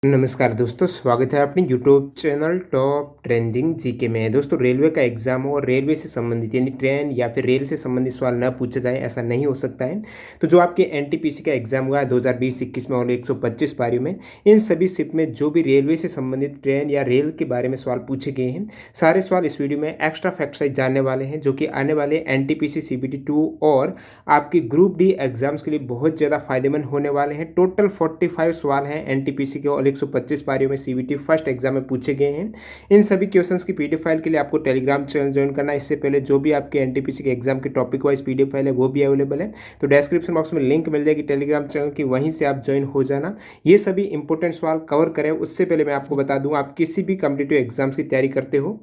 नमस्कार दोस्तों, स्वागत है अपने YouTube channel top trending GK में। दोस्तों, रेलवे का एग्जाम हो और रेलवे से संबंधित यानी ट्रेन या फिर रेल से संबंधित सवाल न पूछा जाए, ऐसा नहीं हो सकता है। तो जो आपके एनटीपीसी का एग्जाम हुआ है 2020-21 में और 125 पारियों में, इन सभी शिफ्ट में जो भी रेलवे से संबंधित ट्रेन या रेल के बारे में सवाल पूछे गए हैं, सारे सवाल इस वीडियो में एक्स्ट्रा फैक्ट साइज जानने वाले हैं, जो कि आने वाले एनटीपीसी सीबीटी 2 और आपकी ग्रुप डी एग्जाम्स के लिए बहुत ज़्यादा फायदेमंद होने वाले हैं। टोटल 45 सवाल हैं एनटीपीसी के और 125 पारियों में सीबीटी फर्स्ट एग्जाम में पूछे गए हैं। इन सभी क्वेश्चंस की पीडीएफ फाइल के लिए आपको टेलीग्राम चैनल ज्वाइन करना है। इससे पहले जो भी आपके एनटीपीसी के एग्जाम के टॉपिक वाइज पीडीएफ फाइल है वो भी अवेलेबल है, तो डिस्क्रिप्शन बॉक्स में लिंक मिल जाएगी टेलीग्राम चैनल की, वहीं से आप ज्वाइन हो जाना। ये सभी इंपॉर्टेंट सवाल कवर करें उससे पहले मैं आपको बता दूं, आप किसी भी कॉम्पिटिटिव एग्जाम्स की तैयारी करते हो,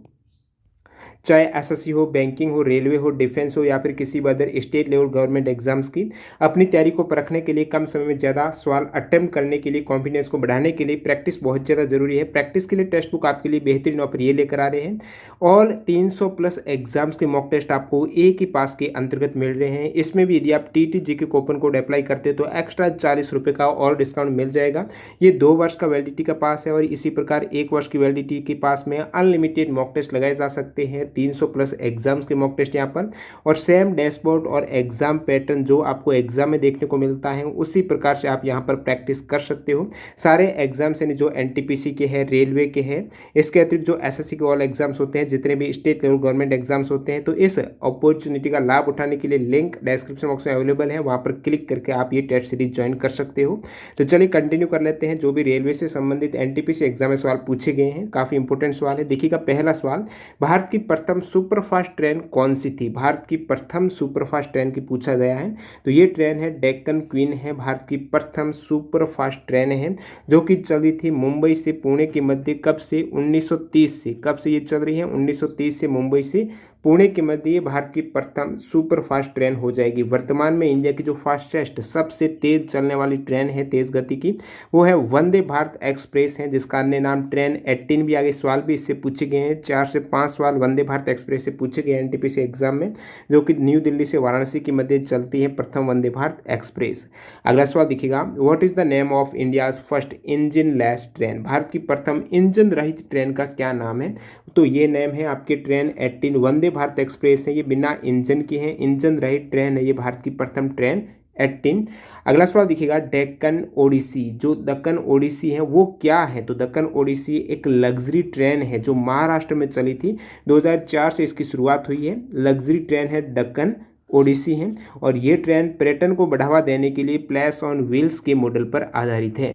चाहे एसएससी हो, बैंकिंग हो, रेलवे हो, डिफेंस हो या फिर किसी भी other state level government exams की, अपनी तैयारी को परखने के लिए, कम समय में ज़्यादा सवाल अटेम्प्ट करने के लिए, कॉन्फिडेंस को बढ़ाने के लिए प्रैक्टिस बहुत ज़्यादा जरूरी है। प्रैक्टिस के लिए टेक्स्ट बुक आपके लिए बेहतरीन ऑफर ये लेकर आ रहे हैं। ऑल 300 प्लस एग्जाम्स के मॉक टेस्ट आपको एक ही पास के अंतर्गत मिल रहे हैं। इसमें भी यदि आप टीटीजी के कूपन कोड अप्लाई करते हो तो एक्स्ट्रा 40 रुपये का और डिस्काउंट मिल जाएगा। ये 2 वर्ष का वैलिडिटी का पास है और इसी प्रकार 1 वर्ष की वैलिडिटी के पास में अनलिमिटेड मॉक टेस्ट लगाए जा सकते हैं। 300 प्लस एग्जाम्स के मॉक टेस्ट यहाँ पर, और सेम डैशबोर्ड और एग्जाम पैटर्न जो आपको एग्जाम में देखने को मिलता है उसी प्रकार से आप यहाँ पर प्रैक्टिस कर सकते हो। सारे एग्जाम्स यानी जो एनटीपीसी के हैं, रेलवे के हैं, इसके अतिरिक्त जो एसएससी के ऑल एग्जाम्स होते हैं, जितने भी स्टेट लेवल गवर्नमेंट एग्जाम्स होते हैं, तो इस अपॉर्चुनिटी का लाभ उठाने के लिए लिंक डिस्क्रिप्शन बॉक्स में अवेलेबल है, वहाँ पर क्लिक करके आप ये टेस्ट सीरीज ज्वाइन कर सकते हो। तो चलिए कंटिन्यू कर लेते हैं। जो भी रेलवे से संबंधित एनटीपीसी एग्जाम में सवाल पूछे गए हैं, काफ़ी इंपॉर्टेंट सवाल है। देखिएगा पहला सवाल, भारत की प्रथम सुपरफास्ट ट्रेन कौन सी थी? भारत की प्रथम सुपरफास्ट ट्रेन की पूछा गया है, तो ये ट्रेन है डेक्कन क्वीन है, भारत की प्रथम सुपरफास्ट ट्रेन है, जो कि चली थी मुंबई से पुणे के मध्य। कब से? 1930 से। कब से ये चल रही है? 1930 से मुंबई से पुणे के मध्य ये भारत की प्रथम सुपरफास्ट ट्रेन हो जाएगी। वर्तमान में इंडिया की जो फास्टेस्ट सबसे तेज चलने वाली ट्रेन है तेज गति की, वो है वंदे भारत एक्सप्रेस है, जिसका अन्य नाम ट्रेन 18 भी। आगे सवाल भी इससे पूछे गए हैं, 4 से 5 सवाल वंदे भारत एक्सप्रेस से पूछे गए एनटीपीसी एग्जाम में, जो कि न्यू दिल्ली से वाराणसी के मध्य चलती है प्रथम वंदे भारत एक्सप्रेस। अगला सवाल दिखेगा, what is the name of India's first engine less train? Bharat की प्रथम इंजन रहित ट्रेन का क्या नाम है? तो ये नेम है आपके ट्रेन 18। वंदे भारत एक्सप्रेस है, ये बिना इंजन की है, इंजन रहित ट्रेन है, ये भारत की प्रथम ट्रेन 18। अगला सवाल दिखेगा, डेक्कन ओडिसी, जो दक्कन ओडिसी है वो क्या है? तो दक्कन ओडिसी एक लग्जरी ट्रेन है जो महाराष्ट्र में चली थी, 2004 से इसकी शुरुआत हुई है। लग्जरी ट्रेन है डक्कन ओडिसी है, और ये ट्रेन पर्यटन को बढ़ावा देने के लिए प्लेस ऑन व्हील्स के मॉडल पर आधारित है।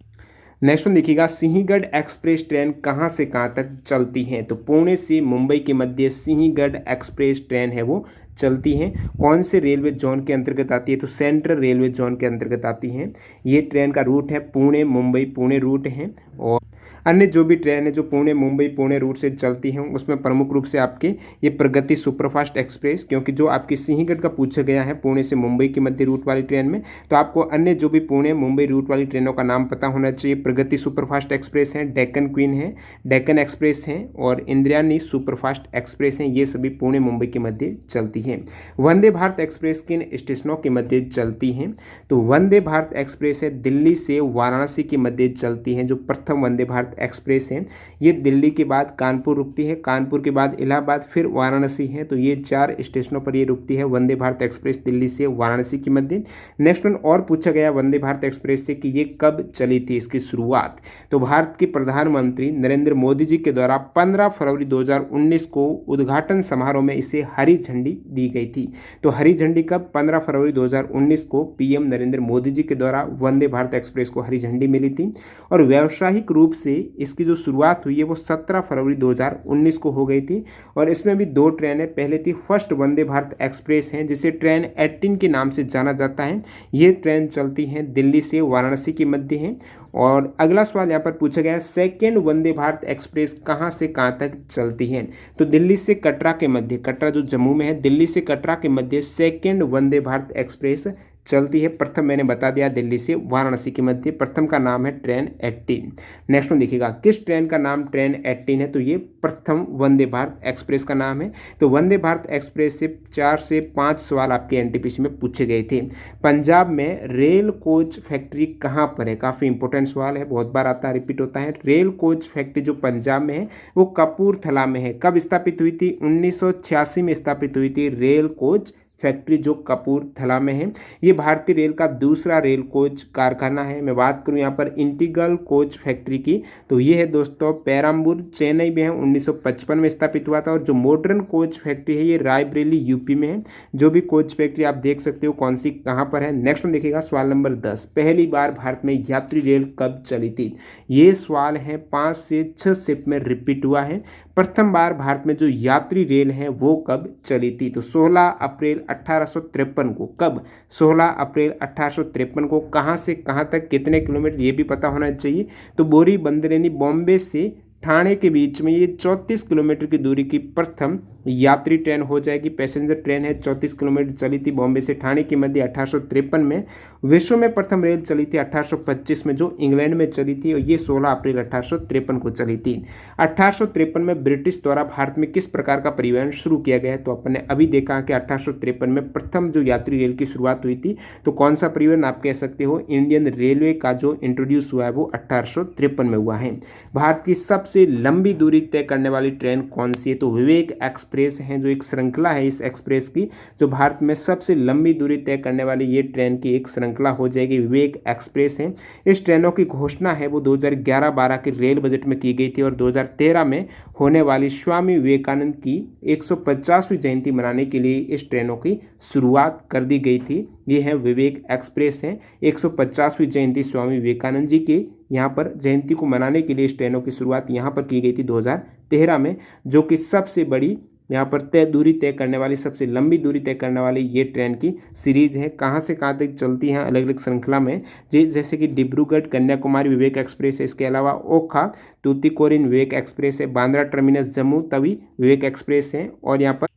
नेक्स्ट वन देखिएगा, सिंहगढ़ एक्सप्रेस ट्रेन कहाँ से कहाँ तक चलती है? तो पुणे से मुंबई के मध्य सिंहगढ़ एक्सप्रेस ट्रेन है वो चलती हैं। कौन से रेलवे जोन के अंतर्गत आती है? तो सेंट्रल रेलवे जोन के अंतर्गत आती हैं। ये ट्रेन का रूट है पुणे मुंबई, पुणे रूट है। और अन्य जो भी ट्रेन है जो पुणे मुंबई पुणे रूट से चलती हैं, उसमें प्रमुख रूप से आपके ये प्रगति सुपरफास्ट एक्सप्रेस, क्योंकि जो आपकी सिंहगढ़ का पूछा गया है पुणे से मुंबई के मध्य रूट वाली ट्रेन में, तो आपको अन्य जो भी पुणे मुंबई रूट वाली ट्रेनों का नाम पता होना चाहिए। प्रगति सुपरफास्ट एक्सप्रेस है, डेक्कन क्वीन है, डेक्कन एक्सप्रेस है, और इंद्रायणी सुपरफास्ट एक्सप्रेस हैं। ये सभी पुणे मुंबई के मध्य चलती हैं। वंदे भारत एक्सप्रेस किन स्टेशनों के मध्य चलती हैं? तो वंदे भारत एक्सप्रेस है दिल्ली से वाराणसी के मध्य चलती हैं। जो प्रथम वंदे भारत एक्सप्रेस है, ये दिल्ली के बाद कानपुर रुकती है, कानपुर के बाद इलाहाबाद, फिर वाराणसी है। तो ये 4 स्टेशनों पर ये रुकती है वंदे भारत एक्सप्रेस दिल्ली से वाराणसी के मध्य। नेक्स्ट वन और पूछा गया वंदे भारत एक्सप्रेस से कि ये कब चली थी, इसकी शुरुआत? तो भारत के प्रधानमंत्री नरेंद्र मोदी जी के द्वारा 15 फरवरी 2019 को उद्घाटन समारोह में इसे हरी झंडी दी गई थी। तो हरी झंडी कब? 15 फरवरी 2019 को पीएम नरेंद्र मोदी जी के द्वारा वंदे भारत एक्सप्रेस को हरी झंडी मिली थी। और व्यावसायिक रूप से इसकी जो शुरुआत हुई है वो 17 फरवरी 2019 को हो गई थी। और इसमें भी 2 ट्रेनें, पहले थी फर्स्ट वंदे भारत एक्सप्रेस है, जिसे ट्रेन 18 के नाम से जाना जाता है। ये ट्रेन चलती हैं दिल्ली से वाराणसी के मध्य है। और अगला सवाल यहाँ पर पूछा गया है, सेकेंड वंदे भारत एक्सप्रेस कहाँ से कहाँ तक चलती है? तो दिल्ली से कटरा के मध्य, कटरा जो जम्मू में है, दिल्ली से कटरा के मध्य सेकेंड वंदे भारत एक्सप्रेस चलती है। प्रथम मैंने बता दिया दिल्ली से वाराणसी के मध्य, प्रथम का नाम है ट्रेन 18। नेक्स्ट में देखिएगा किस ट्रेन का नाम ट्रेन 18 है, तो ये प्रथम वंदे भारत एक्सप्रेस का नाम है। तो वंदे भारत एक्सप्रेस से 4 से 5 सवाल आपके एनटीपीसी में पूछे गए थे। पंजाब में रेल कोच फैक्ट्री कहाँ पर है, काफ़ी इंपॉर्टेंट सवाल है, बहुत बार आता है, रिपीट होता है। रेल कोच फैक्ट्री जो पंजाब में है वो कपूरथला में है। कब स्थापित हुई थी, 1986 में स्थापित हुई थी रेल कोच फैक्ट्री जो कपूरथला में है। ये भारतीय रेल का दूसरा रेल कोच कारखाना है। मैं बात करूं यहाँ पर इंटीग्रल कोच फैक्ट्री की, तो ये है दोस्तों पेराम्बूर चेन्नई में है, 1955 में स्थापित हुआ था। और जो मॉडर्न कोच फैक्ट्री है ये रायबरेली यूपी में है। जो भी कोच फैक्ट्री आप देख सकते हो कौन सी कहाँ पर है। नेक्स्ट में देखिएगा सवाल नंबर 10, पहली बार भारत में यात्री रेल कब चली थी। ये सवाल है 5 से 6 शिफ्ट में रिपीट हुआ है। प्रथम बार भारत में जो यात्री रेल है वो कब चली थी, तो 16 अप्रैल 1853 को। कब, 16 अप्रैल 1853 को। कहाँ से कहाँ तक, कितने किलोमीटर, ये भी पता होना चाहिए। तो बोरी बंदर यानी बॉम्बे से ठाणे के बीच में ये 34 किलोमीटर की दूरी की प्रथम यात्री ट्रेन हो जाएगी। पैसेंजर ट्रेन है, 34 किलोमीटर चली थी बॉम्बे से ठाणे के मध्य 1853 में। विश्व में प्रथम रेल चली थी 1825 में जो इंग्लैंड में चली थी, और ये 16 अप्रैल 1853 को चली थी। 1853 में ब्रिटिश द्वारा भारत में किस प्रकार का परिवहन शुरू किया गया है, तो अपन ने अभी देखा कि 1853 में प्रथम जो यात्री रेल की शुरुआत हुई थी। तो कौन सा परिवहन, आप कह सकते हो इंडियन रेलवे का जो इंट्रोड्यूस हुआ है वो 1853 में हुआ है। भारत की सबसे लंबी दूरी तय करने वाली ट्रेन कौन सी है, तो विवेक एक्सप्रेस है, जो एक श्रृंखला है इस एक्सप्रेस की, जो भारत में सबसे लंबी दूरी तय करने वाली ये ट्रेन की एक श्रृंखला हो जाएगी, विवेक एक्सप्रेस है। इस ट्रेनों की घोषणा है वो 2011-12 के रेल बजट में की गई थी, और 2013 में होने वाली स्वामी विवेकानंद की 150वीं जयंती मनाने के लिए इस ट्रेनों की शुरुआत कर दी गई थी। ये है विवेक एक्सप्रेस है। 150वीं जयंती स्वामी विवेकानंद जी की यहाँ पर जयंती को मनाने के लिए इस ट्रेनों की शुरुआत यहाँ पर की गई थी 2013 में, जो कि सबसे बड़ी यहाँ पर दूरी तय करने वाली, सबसे लंबी दूरी तय करने वाली ये ट्रेन की सीरीज है। कहाँ से कहाँ तक चलती हैं अलग अलग श्रृंखला में, जैसे कि डिब्रूगढ़ कन्याकुमारी विवेक एक्सप्रेस है, इसके अलावा ओखा तूतीकोरिन विवेक एक्सप्रेस है, बांद्रा टर्मिनस जम्मू तवी विवेक एक्सप्रेस है, और यहाँ पर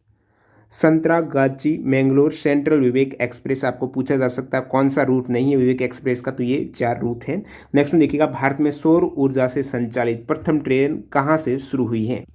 संतरागाची मैंगलोर सेंट्रल विवेक एक्सप्रेस। आपको पूछा जा सकता है कौन सा रूट नहीं है विवेक एक्सप्रेस का, तो ये 4 रूट है। नेक्स्ट में देखिएगा भारत में सौर ऊर्जा से संचालित प्रथम ट्रेन कहाँ से शुरू हुई है,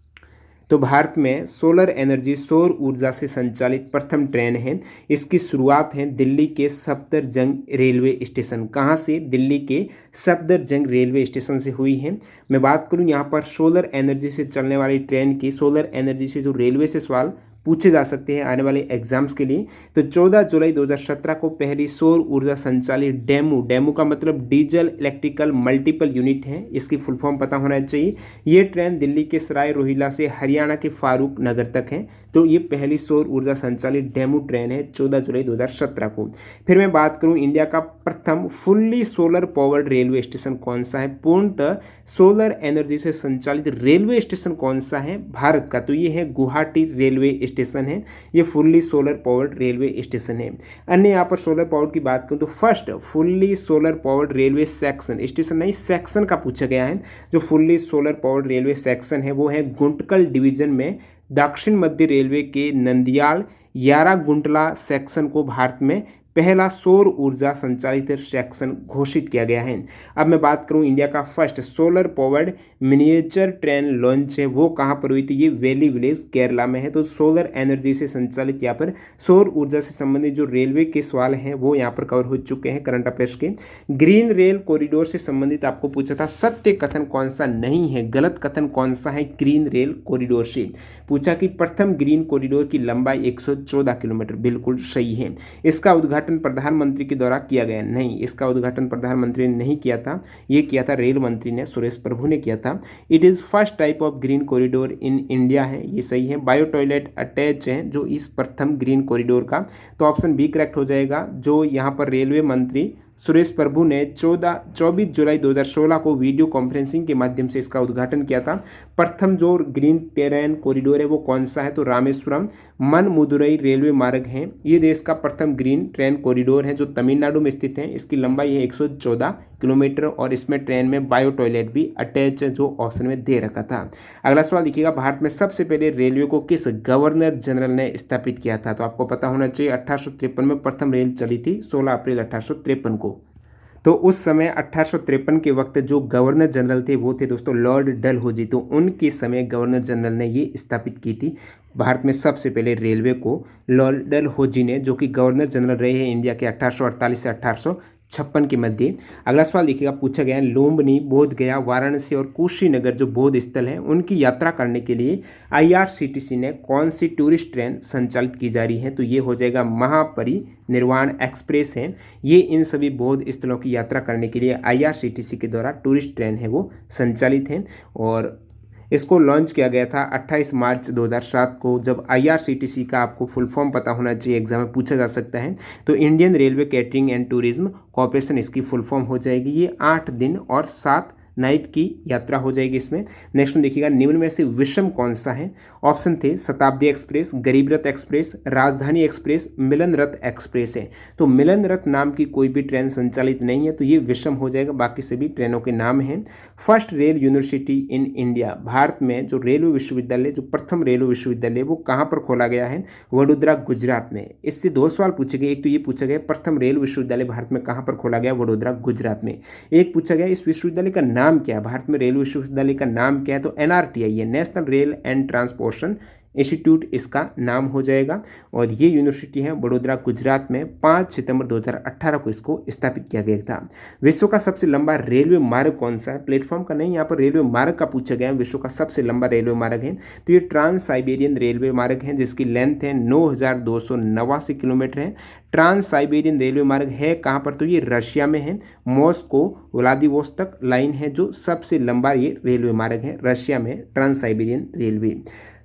तो भारत में सोलर एनर्जी सौर ऊर्जा से संचालित प्रथम ट्रेन है। इसकी शुरुआत है दिल्ली के सफदरजंग रेलवे स्टेशन। कहाँ से, दिल्ली के सफदरजंग रेलवे स्टेशन से हुई है। मैं बात करूँ यहाँ पर सोलर एनर्जी से चलने वाली ट्रेन की, सोलर एनर्जी से जो रेलवे से सवाल पूछे जा सकते हैं आने वाले एग्जाम्स के लिए, तो 14 जुलाई 2017 को पहली सौर ऊर्जा संचालित डेमू का मतलब डीजल इलेक्ट्रिकल मल्टीपल यूनिट है, इसकी फुल फॉर्म पता होना चाहिए। ये ट्रेन दिल्ली के सराय रोहिल्ला से हरियाणा के फारूक नगर तक है। तो ये पहली सौर ऊर्जा संचालित डेमू ट्रेन है 14 जुलाई 2017 को। फिर मैं बात करूं इंडिया का प्रथम fully solar powered railway station कौन सा है, पूर्णतः सोलर एनर्जी से संचालित रेलवे स्टेशन कौन सा है भारत का, तो ये है गुवाहाटी रेलवे स्टेशन है। ये fully solar powered railway station है। अन्य यहाँ पर सोलर पावर्ड की बात करूँ तो first fully solar powered railway section, station नहीं सेक्शन का पूछा गया है। जो fully solar powered railway section है वो है गुंटकल डिवीजन में दक्षिण मध्य रेलवे के नंदियाल यारागुंटला सेक्शन को भारत में पहला सौर ऊर्जा संचालित सेक्शन घोषित किया गया है। अब मैं बात करूं इंडिया का first solar powered miniature train launch है वो कहां पर हुई थी, ये वैली विलेज केरला में है। तो सोलर एनर्जी से संचालित यहाँ पर सौर ऊर्जा से संबंधित जो रेलवे के सवाल हैं वो यहाँ पर कवर हो चुके हैं करंट अफेयर्स के। ग्रीन रेल कॉरिडोर से संबंधित आपको पूछा था सत्य कथन कौन सा नहीं है, गलत कथन कौन सा है ग्रीन रेल कॉरिडोर से। पूछा कि प्रथम ग्रीन कॉरिडोर की लंबाई 114 किलोमीटर, बिल्कुल सही है। इसका उद्घाटन प्रधानमंत्री के द्वारा किया गया, नहीं, इसका उद्घाटन प्रधानमंत्री ने नहीं किया था, ये किया था रेल मंत्री ने, सुरेश प्रभु ने किया था। It is first type of green corridor in India है, ये सही है। बायो टॉयलेट अटैच है जो इस प्रथम ग्रीन कॉरिडोर का, तो ऑप्शन बी करेक्ट हो जाएगा। जो यहाँ पर रेलवे मंत्री सुरेश प्रभु ने 24 जुलाई 2016 को वीडियो कॉन्फ्रेंसिंग के माध्यम से इसका उद्घाटन किया था। प्रथम जो ग्रीन टेरेन कॉरिडोर है वो कौन सा है, तो रामेश्वरम मनमुदुरई रेलवे मार्ग है, ये देश का प्रथम ग्रीन ट्रेन कॉरिडोर है जो तमिलनाडु में स्थित है। इसकी लंबाई है 114 किलोमीटर और इसमें ट्रेन में बायो टॉयलेट भी अटैच जो ऑप्शन में दे रखा था। अगला सवाल देखिएगा, भारत में सबसे पहले रेलवे को किस गवर्नर जनरल ने स्थापित किया था? तो आपको पता होना चाहिए 1853 में प्रथम रेल चली थी 16 अप्रैल 1853 को। तो उस समय 1853 के वक्त जो गवर्नर जनरल थे वो थे दोस्तों लॉर्ड डलहौजी। तो उनके समय गवर्नर जनरल ने ये स्थापित की थी भारत में सबसे पहले रेलवे को लॉर्ड डलहौजी ने, जो कि गवर्नर जनरल रहे हैं इंडिया के 1848 से 1856 के मध्य। अगला सवाल देखिएगा, पूछा गया है लुम्बिनी, बोध गया, वाराणसी और कुशीनगर जो बौद्ध स्थल हैं उनकी यात्रा करने के लिए IRCTC ने कौन सी टूरिस्ट ट्रेन संचालित की जा रही है? तो ये हो जाएगा महापरिनिर्वाण एक्सप्रेस है। ये इन सभी बौद्ध स्थलों की यात्रा करने के लिए IRCTC के द्वारा टूरिस्ट ट्रेन है वो संचालित है और इसको लॉन्च किया गया था 28 मार्च 2007 को। जब IRCTC का आपको फुल फॉर्म पता होना चाहिए, एग्जाम में पूछा जा सकता है, तो Indian railway catering and tourism corporation इसकी फुल फॉर्म हो जाएगी। ये 8 दिन और 7 नाइट की यात्रा हो जाएगी इसमें। नेक्स्ट में देखिएगा, निम्न में से विषम कौन सा है? ऑप्शन थे शताब्दी एक्सप्रेस, गरीब रथ एक्सप्रेस, राजधानी एक्सप्रेस, मिलन रथ एक्सप्रेस है। तो मिलन रथ नाम की कोई भी ट्रेन संचालित नहीं है, तो ये विषम हो जाएगा। बाकी सभी ट्रेनों के नाम हैं। First rail university in India, Bharat में जो रेलवे विश्वविद्यालय, जो प्रथम रेलवे विश्वविद्यालय वो कहाँ पर खोला गया है? वडोदरा, गुजरात में। इससे 2 सवाल पूछे गए। एक तो ये पूछा गया प्रथम रेल विश्वविद्यालय भारत में कहाँ पर खोला गया? वडोदरा, गुजरात में। एक पूछा गया इस विश्वविद्यालय का नाम क्या है? भारत में रेलवे विश्वविद्यालय का नाम क्या है? तो NRTI है, national rail and transportation institute इसका नाम हो जाएगा और ये यूनिवर्सिटी है वडोदरा, गुजरात में। 5 सितंबर 2018 को इसको स्थापित किया गया था। विश्व का सबसे लंबा रेलवे मार्ग कौन सा है? प्लेटफॉर्म का नहीं, यहाँ पर रेलवे मार्ग का पूछा गया है। विश्व का सबसे लंबा रेलवे मार्ग है तो ये ट्रांस साइबेरियन रेलवे मार्ग है जिसकी लेंथ है 9289 किलोमीटर है। ट्रांस साइबेरियन रेलवे मार्ग है कहाँ पर? तो ये रशिया में है। मॉस्को व्लादिवोस्तोक लाइन है जो सबसे लंबा ये रेलवे मार्ग है रशिया में, ट्रांस साइबेरियन रेलवे।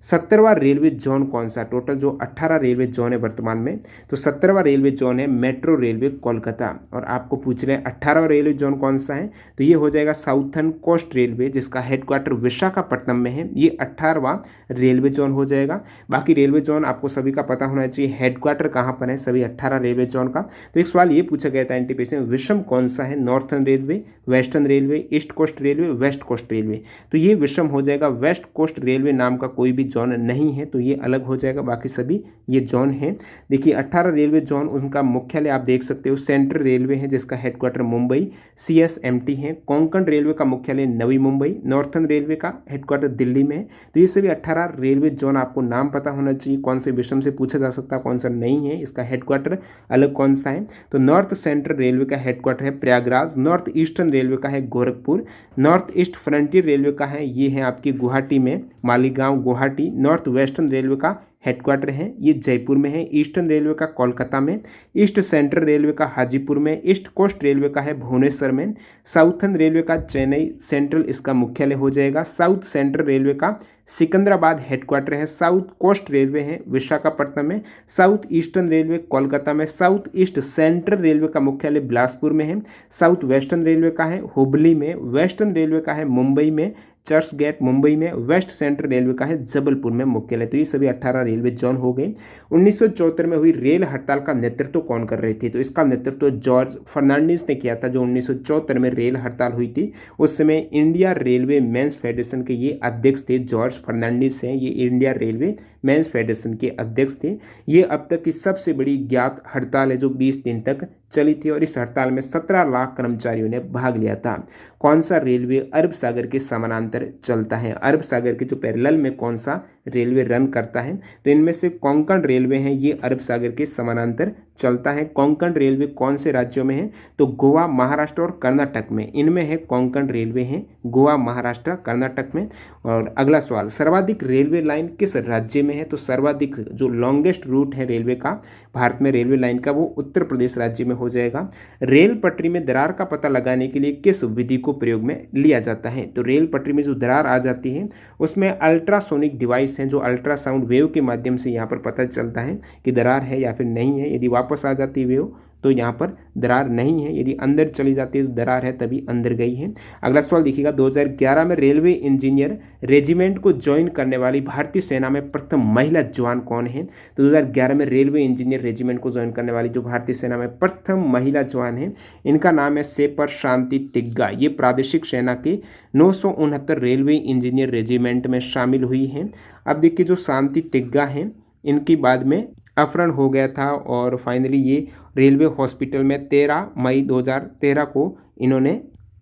17वां रेलवे जोन कौन सा? टोटल जो 18 रेलवे जोन है वर्तमान में, तो 17वां रेलवे जोन है मेट्रो रेलवे कोलकाता। और आपको पूछ रहे हैं 18वां रेलवे जोन कौन सा है? तो ये हो जाएगा साउथर्न कोस्ट रेलवे जिसका हेडक्वार्टर विशाखापट्टनम में है। ये 18वां रेलवे जोन हो जाएगा। बाकी रेलवे जोन आपको सभी का पता होना चाहिए हेडक्वार्टर कहाँ पर है सभी 18 रेलवे जोन का। तो एक सवाल ये पूछा गया था एनटीपीसी में, विषम कौन सा है? Northern Railway, Western Railway, East Coast Railway, West Coast Railway. तो ये विषम हो जाएगा। वेस्ट कोस्ट रेलवे नाम का कोई भी जोन नहीं है तो ये अलग हो जाएगा, बाकी सभी ये जोन हैं। देखिए 18 रेलवे जोन, उनका मुख्यालय आप देख सकते हो सेंट्रल रेलवे है जिसका हेडक्वार्टर मुंबई CSMT है। कोंकण रेलवे का मुख्यालय नवी मुंबई, नॉर्थर्न रेलवे का हेडक्वार्टर दिल्ली में है। तो ये सभी 18 रेलवे जोन आपको नाम पता होना चाहिए, कौन से विषम से पूछा जा सकता है कौन सा नहीं है, इसका हेडक्वार्टर अलग कौन सा है। तो नॉर्थ सेंट्रल रेलवे का हेडक्वार्टर है प्रयागराज, नॉर्थ ईस्टर्न रेलवे का है Gorakhpur, north east frontier railway का है ये है आपकी गुवाहाटी में, Maligaon Guwahati. North western railway का हेडक्वार्टर है ये जयपुर में है, ईस्टर्न रेलवे का कोलकाता में, ईस्ट सेंट्रल रेलवे का हाजीपुर में, ईस्ट कोस्ट रेलवे का है भुवनेश्वर में, साउथर्न रेलवे का चेन्नई सेंट्रल इसका मुख्यालय हो जाएगा, साउथ सेंट्रल रेलवे का सिकंदराबाद हेडक्वार्टर है, साउथ कोस्ट रेलवे है विशाखापट्टनम में, साउथ ईस्टर्न रेलवे कोलकाता में, साउथ ईस्ट सेंट्रल रेलवे का मुख्यालय बिलासपुर में है, साउथ वेस्टर्न रेलवे का है हुबली में, वेस्टर्न रेलवे का है मुंबई में, चर्च गेट मुंबई में, वेस्ट सेंट्रल रेलवे का है जबलपुर में मुख्यालय। तो ये सभी 18 रेलवे जोन हो गए। 1974 में हुई रेल हड़ताल का नेतृत्व कौन कर रहे थे? तो इसका नेतृत्व जॉर्ज फर्नांडिस ने किया था। जो 1974 में रेल हड़ताल हुई थी उस समय इंडिया रेलवे मेंस फेडरेशन के ये अध्यक्ष थे, जॉर्ज फर्नांडिस हैं, ये इंडिया रेलवे मेंस फेडरेशन के अध्यक्ष थे। ये अब तक की सबसे बड़ी ज्ञात हड़ताल है जो 20 दिन तक चली थी और इस हड़ताल में 17 लाख कर्मचारियों ने भाग लिया था। कौन सा रेलवे अरब सागर के समानांतर चलता है? अरब सागर के जो पैरेलल में कौन सा रेलवे रन करता है? तो इनमें से कोंकण रेलवे है, ये अरब सागर के समानांतर चलता है। कोंकण रेलवे कौन से राज्यों में है? तो गोवा, महाराष्ट्र और कर्नाटक में इनमें है कोंकण रेलवे है, गोवा, महाराष्ट्र, कर्नाटक में। और अगला सवाल, सर्वाधिक रेलवे लाइन किस राज्य में है? तो सर्वाधिक जो लॉन्गेस्ट रूट है रेलवे का भारत में रेलवे लाइन का वो उत्तर प्रदेश राज्य में हो जाएगा। रेल पटरी में दरार का पता लगाने के लिए किस विधि को प्रयोग में लिया जाता है? तो रेल पटरी में जो दरार आ जाती है उसमें अल्ट्रासोनिक डिवाइस हैं जो अल्ट्रासाउंड वेव के माध्यम से यहाँ पर पता चलता है कि दरार है या फिर नहीं है। यदि वापस आ जाती है वेव तो यहाँ पर दरार नहीं है। यदि अंदर चली जाती है तो दरार है, तभी अंदर गई है। अगला सवाल देखिएगा, 2011 में रेलवे इंजीनियर रेजिमेंट को ज्वाइन करने वाली भारतीय सेना में प्रथम महिला जवान कौन है? तो 2011 में रेलवे इंजीनियर रेजिमेंट को ज्वाइन करने वाली जो भारतीय सेना में प्रथम महिला जवान है, इनका नाम है सेपर शांति तिग्गा। ये प्रादेशिक सेना के 969 रेलवे इंजीनियर रेजिमेंट में शामिल हुई हैं। अब देखिए, जो शांति तिग्गा हैं, इनकी बाद में अपहरण हो गया था और फाइनली ये रेलवे हॉस्पिटल में 13 मई 2013 को इन्होंने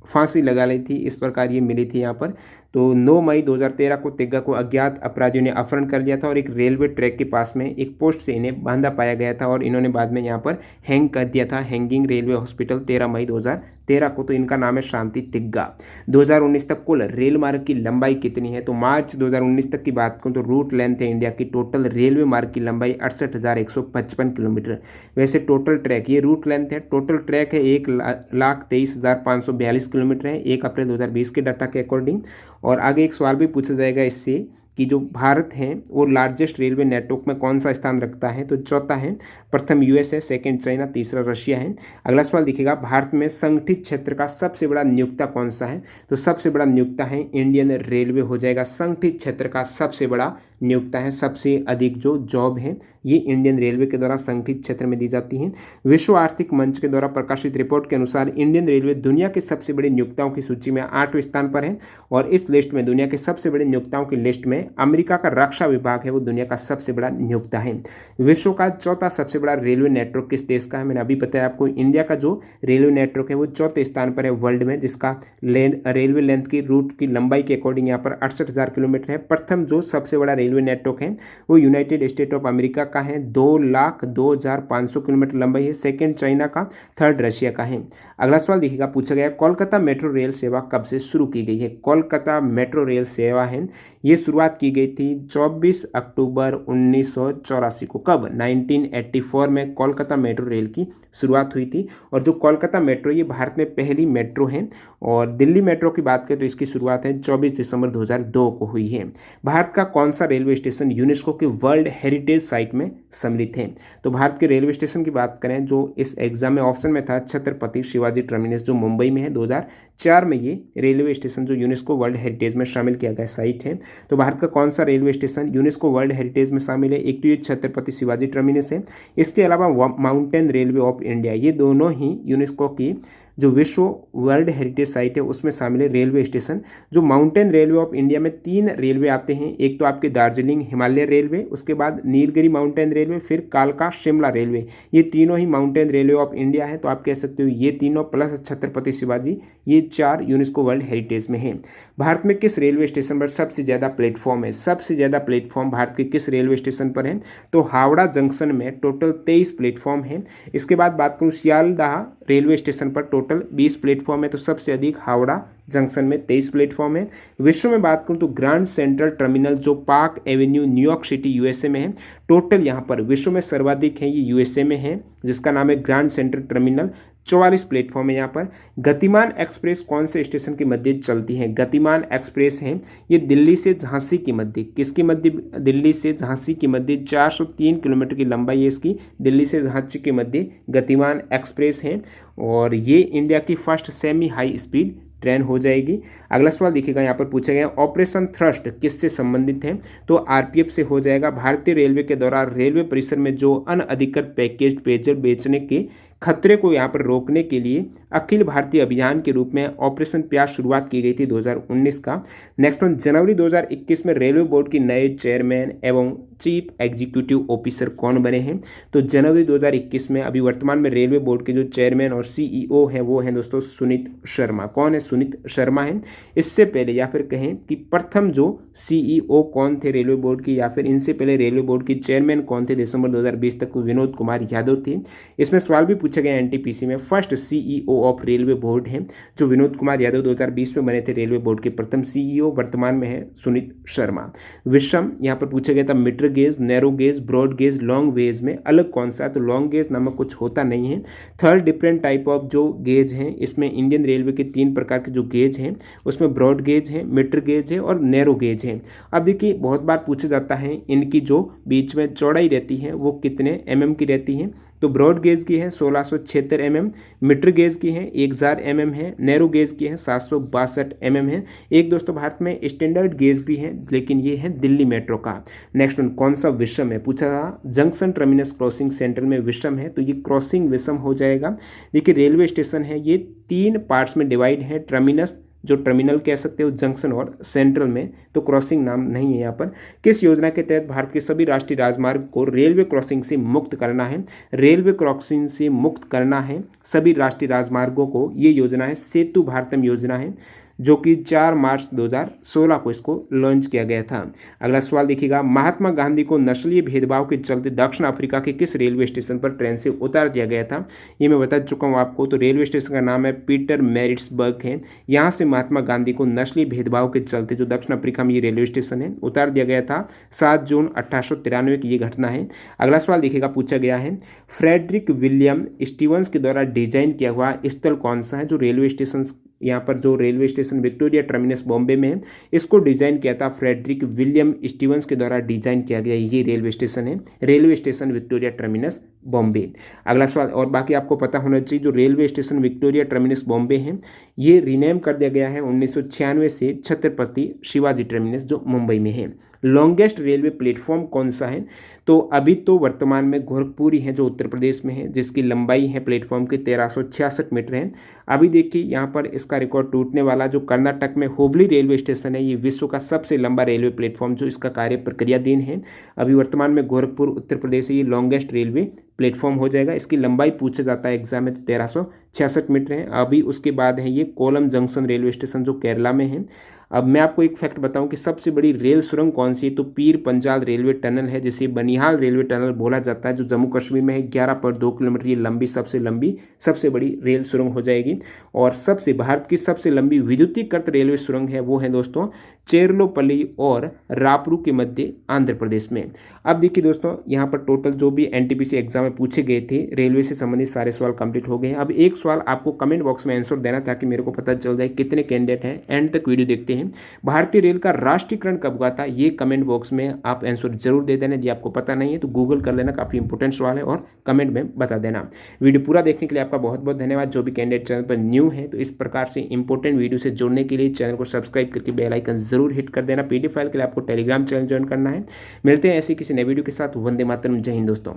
फांसी लगा ली थी। इस प्रकार ये मिली थी यहाँ पर। तो 9 मई 2013 को तिग्गा को अज्ञात अपराधियों ने अपहरण कर लिया था और एक रेलवे ट्रैक के पास में एक पोस्ट से इन्हें बांधा पाया गया था और इन्होंने बाद में यहाँ पर हैंग कर दिया था, हैंगिंग रेलवे हॉस्पिटल 13 मई 2013 को। तो इनका नाम है शांति तिग्गा। 2019 तक कुल रेल मार्ग की लंबाई कितनी है? तो मार्च 2019 तक की बात करूँ तो रूट लेंथ है इंडिया की टोटल रेलवे मार्ग की लंबाई 68,155 किलोमीटर। वैसे टोटल ट्रैक, ये रूट लेंथ है, टोटल ट्रैक है 1,23,542 किलोमीटर है 1 अप्रैल 2020 के डाटा के अकॉर्डिंग। और आगे एक सवाल भी पूछा जाएगा इससे कि जो भारत है वो लार्जेस्ट रेलवे नेटवर्क में कौन सा स्थान रखता है? तो चौथा है, प्रथम यूएस है, सेकंड चाइना, तीसरा रशिया है। अगला सवाल दिखेगा, भारत में संगठित क्षेत्र का सबसे बड़ा नियोक्ता कौन सा है? तो सबसे बड़ा नियोक्ता है इंडियन रेलवे हो जाएगा। संगठित क्षेत्र का सबसे बड़ा नियोक्ता है, सबसे अधिक जो जॉब है ये इंडियन रेलवे के द्वारा संगठित क्षेत्र में दी जाती है। विश्व आर्थिक मंच के द्वारा प्रकाशित रिपोर्ट के अनुसार इंडियन रेलवे दुनिया के सबसे बड़े नियोक्ताओं की सूची में 8वें स्थान पर है और इस लिस्ट में, दुनिया के सबसे बड़े नियोक्ताओं की लिस्ट में, अमेरिका का रक्षा विभाग है वो दुनिया का सबसे बड़ा नियोक्ता है। विश्व का चौथा सबसे बड़ा रेलवे नेटवर्क किस देश का है? मैंने अभी बताया आपको, इंडिया का जो रेलवे नेटवर्क है वो चौथे स्थान पर है वर्ल्ड में, जिसका रेलवे लेंथ की रूट की लंबाई के अकॉर्डिंग यहाँ पर 68,000 किलोमीटर है। प्रथम जो सबसे बड़ा रेलवे नेटवर्क है वो यूनाइटेड स्टेट ऑफ अमेरिका का है, 2,02,500 किलोमीटर लंबाई है। सेकंड चाइना का, थर्ड रशिया का है। अगला सवाल देखिएगा, पूछा गया कोलकाता मेट्रो रेल सेवा कब से शुरू की गई है? कोलकाता मेट्रो रेल सेवा है ये शुरुआत की गई थी 24 अक्टूबर 1984 को। कब? 1984 में कोलकाता मेट्रो रेल की शुरुआत हुई थी। और जो कोलकाता मेट्रो ये भारत में पहली मेट्रो है। और दिल्ली मेट्रो की बात करें तो इसकी शुरुआत है 24 दिसंबर 2002 को हुई है। भारत का कौन सा रेलवे स्टेशन यूनेस्को के वर्ल्ड हेरिटेज साइट में सम्मिलित है? तो भारत के रेलवे स्टेशन की बात करें जो इस एग्जाम में ऑप्शन में था, छत्रपति शिवाजी टर्मिनस जो मुंबई में है, 2004 में ये रेलवे स्टेशन जो यूनेस्को वर्ल्ड हेरिटेज में शामिल किया गया साइट है। तो भारत का कौन सा railway station UNESCO world heritage में शामिल है? एक तो ये छत्रपति शिवाजी टर्मिनस है, इसके अलावा माउंटेन रेलवे ऑफ इंडिया, ये दोनों ही यूनेस्को की जो विश्व वर्ल्ड हेरिटेज साइट है उसमें शामिल है रेलवे स्टेशन। जो माउंटेन रेलवे ऑफ इंडिया में 3 रेलवे आते हैं, एक तो आपके दार्जिलिंग हिमालय रेलवे, उसके बाद नीलगिरी माउंटेन रेलवे, फिर कालका शिमला रेलवे, ये तीनों ही माउंटेन रेलवे ऑफ इंडिया है। तो आप कह सकते हो ये तीनों प्लस छत्रपति शिवाजी, ये 4 यूनेस्को वर्ल्ड हेरिटेज में है। भारत में किस रेलवे स्टेशन पर सबसे ज़्यादा प्लेटफॉर्म है? सबसे ज़्यादा प्लेटफॉर्म भारत के किस रेलवे स्टेशन पर है? तो हावड़ा जंक्शन में टोटल 23 प्लेटफॉर्म है। इसके बाद बात करूँ सियालदाह रेलवे स्टेशन पर टोटल 20 प्लेटफॉर्म है, तो सबसे अधिक हावड़ा जंक्शन में 23 प्लेटफॉर्म है। विश्व में बात करूं तो ग्रैंड सेंट्रल टर्मिनल जो park Avenue New York city USA में है, टोटल यहां पर विश्व में सर्वाधिक है, ये यूएसए में है, जिसका नाम है ग्रैंड सेंट्रल टर्मिनल, 44 प्लेटफॉर्म है यहाँ पर। गतिमान एक्सप्रेस कौन से स्टेशन के मध्य चलती है? गतिमान एक्सप्रेस है ये दिल्ली से झांसी के मध्य, किसके मध्य? दिल्ली से झांसी के मध्य 403 किलोमीटर की लंबाई है इसकी, दिल्ली से झांसी के मध्य गतिमान एक्सप्रेस है। और ये इंडिया की first semi high speed train हो जाएगी। अगला सवाल देखिएगा, यहाँ पर पूछा गया ऑपरेशन थ्रस्ट किससे संबंधित है? तो आरपीएफ से हो जाएगा। भारतीय रेलवे के द्वारा रेलवे परिसर में जो अनअधिकृत पैकेज पेयजल बेचने के खतरे को यहाँ पर रोकने के लिए अखिल भारतीय अभियान के रूप में ऑपरेशन प्यास शुरुआत की गई थी 2019 का। नेक्स्ट वन, जनवरी 2021 में रेलवे बोर्ड के नए चेयरमैन एवं चीफ एग्जीक्यूटिव ऑफिसर कौन बने हैं? तो जनवरी 2021 में अभी वर्तमान में रेलवे बोर्ड के जो चेयरमैन और सीईओ हैं वो हैं दोस्तों सुनीत शर्मा। कौन है? सुनीत शर्मा हैं। इससे पहले या फिर कहें कि प्रथम जो सीईओ कौन थे रेलवे बोर्ड की, या फिर इनसे पहले रेलवे बोर्ड के चेयरमैन कौन थे दिसंबर 2020 तक? विनोद कुमार यादव थे। इसमें सवाल भी पूछा गया एनटीपीसी में, first CEO of railway board है जो विनोद कुमार यादव 2020 में बने थे रेलवे बोर्ड के प्रथम सीईओ, वर्तमान में है सुनीत शर्मा। विषम यहाँ पर पूछा गया था metre gauge, narrow gauge, broad gauge, long gauge में अलग कौन सा है? तो लॉन्ग गेज नामक कुछ होता नहीं है। थर्ड डिफरेंट टाइप ऑफ जो गेज हैं इसमें इंडियन रेलवे के 3 प्रकार के जो गेज हैं उसमें ब्रॉड गेज है, मीटर गेज है और नैरो गेज है। अब देखिए बहुत बार पूछा जाता है इनकी जो बीच में चौड़ाई रहती है वो कितने mm की रहती है? तो ब्रॉड गेज की है 1676 mm, मीटर गेज की है 1000 mm है, नैरो गेज की है 762 mm है। एक दोस्तों भारत में स्टैंडर्ड गेज भी है, लेकिन ये है दिल्ली मेट्रो का। नेक्स्ट वन, कौन सा विषम है पूछा था, जंक्शन टर्मिनस क्रॉसिंग सेंट्रल में विषम है, तो ये क्रॉसिंग विषम हो जाएगा। देखिए रेलवे स्टेशन है ये 3 पार्ट्स में डिवाइड है, टर्मिनस जो टर्मिनल कह सकते हो, जंक्शन और सेंट्रल में, तो क्रॉसिंग नाम नहीं है यहाँ पर। किस योजना के तहत भारत के सभी राष्ट्रीय राजमार्ग को रेलवे क्रॉसिंग से मुक्त करना है? रेलवे क्रॉसिंग से मुक्त करना है सभी राष्ट्रीय राजमार्गों को, ये योजना है सेतु भारतम योजना है, जो कि 4 मार्च 2016 को इसको लॉन्च किया गया था। अगला सवाल देखिएगा, महात्मा गांधी को नस्लीय भेदभाव के चलते दक्षिण अफ्रीका के किस रेलवे स्टेशन पर ट्रेन से उतार दिया गया था? ये मैं बता चुका हूँ आपको। तो रेलवे स्टेशन का नाम है पीटर मैरिट्सबर्ग है। यहाँ से महात्मा गांधी को नस्लीय भेदभाव के चलते जो दक्षिण अफ्रीका में ये रेलवे स्टेशन है उतार दिया गया था। 7 जून 1893 की ये घटना है। अगला सवाल देखिएगा, पूछा गया है फ्रेडरिक विलियम स्टीवंस के द्वारा डिजाइन किया हुआ स्थल कौन सा है? जो रेलवे स्टेशन, यहाँ पर जो railway station Victoria terminus Bombay में है, इसको डिजाइन किया था फ्रेडरिक विलियम स्टीवंस के द्वारा डिजाइन किया गया ये रेलवे स्टेशन है, railway station Victoria terminus Bombay. अगला सवाल, और बाकी आपको पता होना चाहिए जो railway station Victoria terminus Bombay है ये रीनेम कर दिया गया है 1996 से छत्रपति शिवाजी टर्मिनस जो मुंबई में है। लॉन्गेस्ट रेलवे प्लेटफॉर्म कौन सा है? तो अभी तो वर्तमान में गोरखपुर ही है जो उत्तर प्रदेश में है, जिसकी लंबाई है प्लेटफॉर्म की 1366 मीटर है। अभी देखिए यहाँ पर इसका रिकॉर्ड टूटने वाला जो कर्नाटक में हुबली रेलवे स्टेशन है, ये विश्व का सबसे लंबा रेलवे प्लेटफॉर्म जो इसका कार्य प्रक्रियाधीन है। अभी वर्तमान में गोरखपुर उत्तर प्रदेश है, ये लॉन्गेस्ट रेलवे प्लेटफॉर्म हो जाएगा। इसकी लंबाई पूछा जाता है एग्जाम में, तो 1366 मीटर है। अभी उसके बाद है ये कोलम जंक्शन रेलवे स्टेशन जो केरला में है। अब मैं आपको एक फैक्ट बताऊं कि सबसे बड़ी रेल सुरंग कौन सी है, तो पीर पंजाल रेलवे टनल है, जिसे बनिहाल रेलवे टनल बोला जाता है, जो जम्मू कश्मीर में है। 11.2 किलोमीटर ये लंबी सबसे बड़ी रेल सुरंग हो जाएगी। और सबसे भारत की सबसे लंबी विद्युतीकृत रेलवे सुरंग है वो है दोस्तों चेरलोपल्ली और रापरू के मध्य आंध्र प्रदेश में। अब देखिए दोस्तों यहाँ पर टोटल जो भी एनटीपीसी एग्जाम में पूछे गए थे रेलवे से संबंधित सारे सवाल कंप्लीट हो गए हैं। अब एक सवाल आपको कमेंट बॉक्स में आंसर देना ताकि मेरे को पता चल जाए कितने कैंडिडेट हैं। एंड तक वीडियो देखते हैं। भारतीय रेल का राष्ट्रीयकरण कब हुआ था? ये कमेंट बॉक्स में आप आंसर जरूर दे देना। यदि आपको पता नहीं है तो गूगल कर लेना, काफी इंपॉर्टेंट सवाल है, और कमेंट में बता देना। वीडियो पूरा देखने के लिए आपका बहुत बहुत धन्यवाद। जो भी कैंडिडेट चैनल पर न्यू है तो इस प्रकार से इंपॉर्टेंट वीडियो से जुड़ने के लिए चैनल को सब्सक्राइब करके बेल आइकन जरूर हिट कर देना। पीडीएफ फाइल के लिए आपको टेलीग्राम चैनल ज्वाइन करना है। मिलते हैं ऐसे किसी नए वीडियो के साथ। वंदे मातरम, जय हिंद दोस्तों।